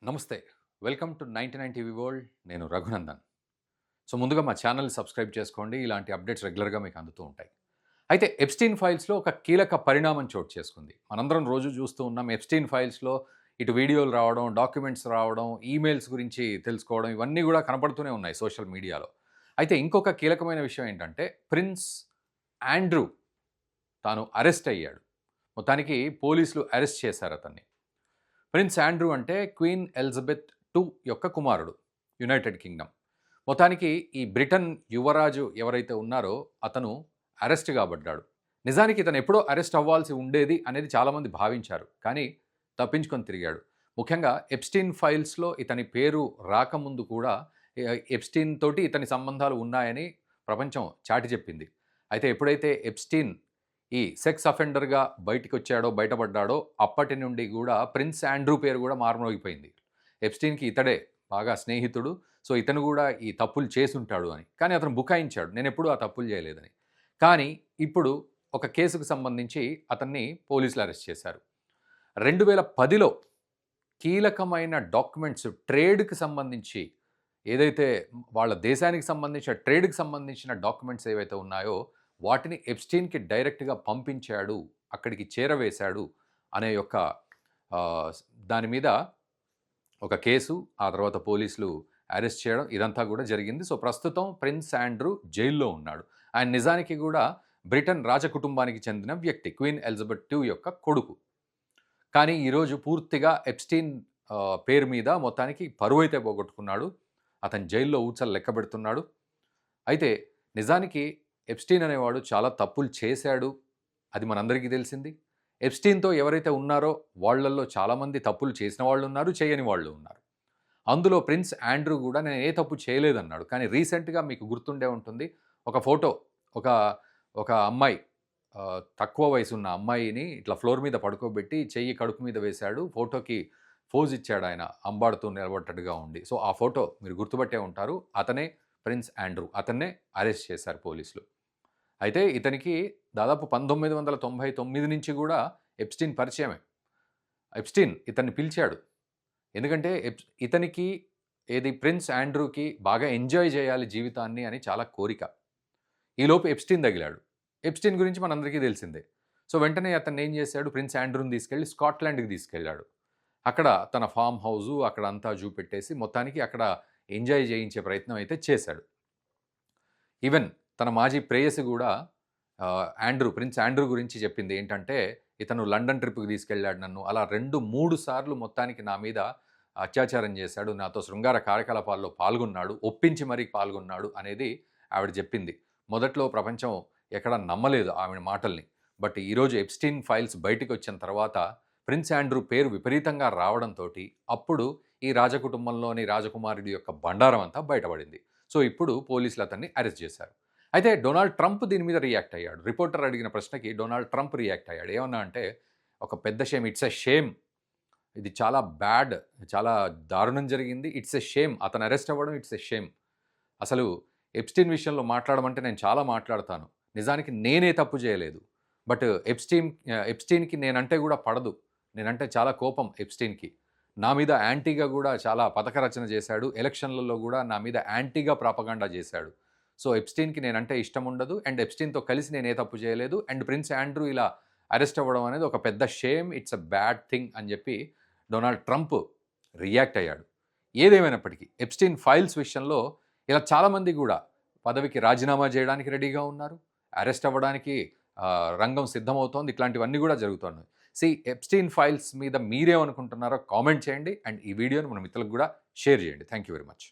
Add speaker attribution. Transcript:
Speaker 1: నమస్తే. Welcome to 99 TV world. నేను రఘునందన్. ముందుగా మా ఛానల్ సబ్స్క్రైబ్ చేసుకోండి. ఇలాంటి అప్డేట్స్ రెగ్యులర్‌గా మీకు అందుతూ ఉంటాయి. అయితే ఎప్‌స్టీన్ ఫైల్స్‌లో ఒక కీలక పరిణామం చోటు చేసుకుంది. మనందరం రోజు చూస్తూ ఉన్నాం. ఎప్‌స్టీన్ ఫైల్స్‌లో ఇటు వీడియోలు రావడం, డాక్యుమెంట్స్ రావడం, ఈమెయిల్స్ గురించి తెలుసుకోవడం ఇవన్నీ కూడా కనపడుతూనే ఉన్నాయి సోషల్ మీడియాలో. అయితే ఇంకొక కీలకమైన విషయం ఏంటంటే ప్రిన్స్ ఆండ్రూ తాను అరెస్ట్ అయ్యాడు. మొత్తానికి పోలీసులు అరెస్ట్ చేశారు అతన్ని. ప్రిన్స్ ఆండ్రూ అంటే క్వీన్ ఎలిజబెత్ II యొక్క కుమారుడు, యునైటెడ్ కింగ్డమ్. మొత్తానికి ఈ బ్రిటన్ యువరాజు ఎవరైతే ఉన్నారో అతను అరెస్ట్ కాబడ్డాడు. నిజానికి ఇతను ఎప్పుడో అరెస్ట్ అవ్వాల్సి ఉండేది అనేది చాలామంది భావించారు. కానీ తప్పించుకొని తిరిగాడు. ముఖ్యంగా ఎప్‌స్టీన్ ఫైల్స్‌లో ఇతని పేరు రాకముందు కూడా ఎప్‌స్టీన్ తోటి ఇతని సంబంధాలు ఉన్నాయని ప్రపంచం చాటి చెప్పింది. అయితే ఎప్పుడైతే ఎప్‌స్టీన్ ఈ సెక్స్ అఫెండర్‌గా బయటపడ్డాడో అప్పటి నుండి కూడా ప్రిన్స్ ఆండ్రూ పేరు కూడా మారుమోగిపోయింది. ఎప్‌స్టీన్‌కి ఇతడే బాగా స్నేహితుడు. సో, ఇతను కూడా ఈ తప్పులు చేసుంటాడు అని. కానీ అతను బుకాయించాడు. నేనెప్పుడూ ఆ తప్పులు చేయలేదని. కానీ ఇప్పుడు ఒక కేసుకు సంబంధించి అతన్ని పోలీసులు అరెస్ట్ చేశారు. 2010లో కీలకమైన డాక్యుమెంట్స్ ట్రేడ్‌కి సంబంధించి ఏదైతే వాళ్ళ దేశానికి సంబంధించిన ట్రేడ్‌కి సంబంధించిన డాక్యుమెంట్స్ ఏవైతే ఉన్నాయో వాటిని ఎప్‌స్టీన్‌కి డైరెక్ట్‌గా పంపించాడు, అక్కడికి చేరవేశాడు అనే యొక్క ఆహ్, దాని మీద ఒక కేసు, ఆ తర్వాత పోలీసులు అరెస్ట్ చేయడం ఇదంతా కూడా జరిగింది. సో, ప్రస్తుతం ప్రిన్స్ ఆండ్రూ జైల్‌లో ఉన్నాడు. ఆయన నిజానికి కూడా బ్రిటన్ రాజకుటుంబానికి చెందిన వ్యక్తి. క్వీన్ ఎలిజబెత్ II యొక్క కొడుకు. కానీ ఈరోజు పూర్తిగా ఎప్‌స్టీన్ పేరు మీద మొత్తానికి పరువైతే పోగొట్టుకున్నాడు. అతను జైల్‌లో ఊచలు లెక్కబెడుతున్నాడు. అయితే నిజానికి ఎప్‌స్టీన్ అనేవాడు చాలా తప్పులు చేశాడు. అది మనందరికీ తెలిసింది. ఎప్‌స్టీన్‌తో ఎవరైతే ఉన్నారో వాళ్ళల్లో చాలామంది తప్పులు చేసిన వాళ్ళున్నారు, చేయని వాళ్ళు ఉన్నారు. అందులో ప్రిన్స్ ఆండ్రూ కూడా నేను ఏ తప్పు చేయలేదన్నాడు. కానీ రీసెంట్‌గా మీకు గుర్తుండే ఉంటుంది. ఒక ఫోటో ఒక ఒక అమ్మాయి తక్కువ వయసున్న అమ్మాయిని ఇట్లా ఫ్లోర్ మీద పడుకోబెట్టి చెయ్యి కడుపు మీద వేశాడు. ఫోటోకి పోజ్ ఇచ్చాడాయన అంబాడుతూ నిలబడ్డట్టుగా ఉండి. సో, ఆ ఫోటో మీరు గుర్తుపట్టే ఉంటారు. అతనే ప్రిన్స్ ఆండ్రూ. అతన్నే అరెస్ట్ చేశారు పోలీసులు. అయితే ఇతనికి దాదాపు 1999 నుంచి కూడా ఎప్‌స్టీన్ పరిచయమే. ఎప్‌స్టీన్ ఇతన్ని పిలిచాడు. ఎందుకంటే ఇతనికి ప్రిన్స్ ఆండ్రూకి బాగా ఎంజాయ్ చేయాలి జీవితాన్ని అని చాలా కోరిక. ఈలోపు ఎప్‌స్టీన్ తగిలాడు. ఎప్‌స్టీన్ గురించి మనందరికీ తెలిసిందే. సో, వెంటనే అతన్నేం చేశాడు, ప్రిన్స్ ఆండ్రూని తీసుకెళ్ళి స్కాట్లాండ్‌కి తీసుకెళ్ళాడు. అక్కడ తన ఫార్మ్ హౌసు అక్కడంతా చూపెట్టేసి మొత్తానికి అక్కడ ఎంజాయ్ చేయించే ప్రయత్నం అయితే చేశాడు. ఈవెన్ తన మాజీ ప్రేయసి కూడా ప్రిన్స్ ఆండ్రూ గురించి చెప్పింది ఏంటంటే, ఇతను లండన్ ట్రిప్‌కి తీసుకెళ్ళాడు నన్ను. అలా 2, 3 సార్లు మొత్తానికి నా మీద అత్యాచారం చేశాడు. నాతో శృంగార కార్యకలాపాల్లో పాల్గొన్నాడు. ఒప్పించి మరీ పాల్గొన్నాడు అనేది ఆవిడ చెప్పింది. మొదట్లో ప్రపంచం ఎక్కడ నమ్మలేదు ఆవిడ మాటల్ని. బట్ ఈరోజు ఎప్‌స్టీన్ ఫైల్స్ బయటికొచ్చిన తర్వాత ప్రిన్స్ ఆండ్రూ పేరు విపరీతంగా రావడంతోటి అప్పుడు ఈ రాజకుటుంబంలోని రాజకుమారుడి యొక్క బండారం అంతా బయటపడింది. సో, ఇప్పుడు పోలీసులు అతన్ని అరెస్ట్ చేశారు. అయితే డొనాల్డ్ ట్రంప్ దీని మీద రియాక్ట్ అయ్యాడు. రిపోర్టర్ అడిగిన ప్రశ్నకి డొనాల్డ్ ట్రంప్ రియాక్ట్ అయ్యాడు. ఏమన్నా అంటే, ఒక పెద్ద షేమ్. It's a shame. ఇది చాలా బ్యాడ్. చాలా దారుణం జరిగింది. It's a shame. అతను అరెస్ట్ అవ్వడం ఇట్స్ ఎ షేమ్. అసలు ఎప్‌స్టీన్ విషయంలో మాట్లాడమంటే నేను చాలా మాట్లాడతాను. నిజానికి నేనే తప్పు చేయలేదు. బట్ ఎప్‌స్టీన్‌కి నేనంటే కూడా పడదు. నేనంటే చాలా కోపం ఎప్‌స్టీన్‌కి. నా మీద యాంటీగా కూడా చాలా పథక రచన చేశాడు. ఎలక్షన్‌లలో కూడా నా మీద యాంటీగా ప్రాపగాండా చేశాడు. సో, ఎప్‌స్టీన్‌కి నేనంటే ఇష్టం ఉండదు. అండ్ ఎప్‌స్టీన్‌తో కలిసి నేను ఏ తప్పు చేయలేదు. అండ్ ప్రిన్స్ ఆండ్రూ ఇలా అరెస్ట్ అవ్వడం అనేది ఒక పెద్ద shame. It's a bad thing అని చెప్పి డొనాల్డ్ ట్రంప్ రియాక్ట్ అయ్యాడు. ఏదేమైనప్పటికీ ఎప్‌స్టీన్ ఫైల్స్ విషయంలో ఇలా చాలామంది కూడా పదవికి రాజీనామా చేయడానికి రెడీగా ఉన్నారు. అరెస్ట్ అవ్వడానికి రంగం సిద్ధమవుతోంది. ఇట్లాంటివన్నీ కూడా జరుగుతున్నాయి. ఎప్‌స్టీన్ ఫైల్స్ మీద మీరేమనుకుంటున్నారో కామెంట్ చేయండి. అండ్ ఈ వీడియోని మన మిత్రులకు కూడా షేర్ చేయండి. Thank you very much.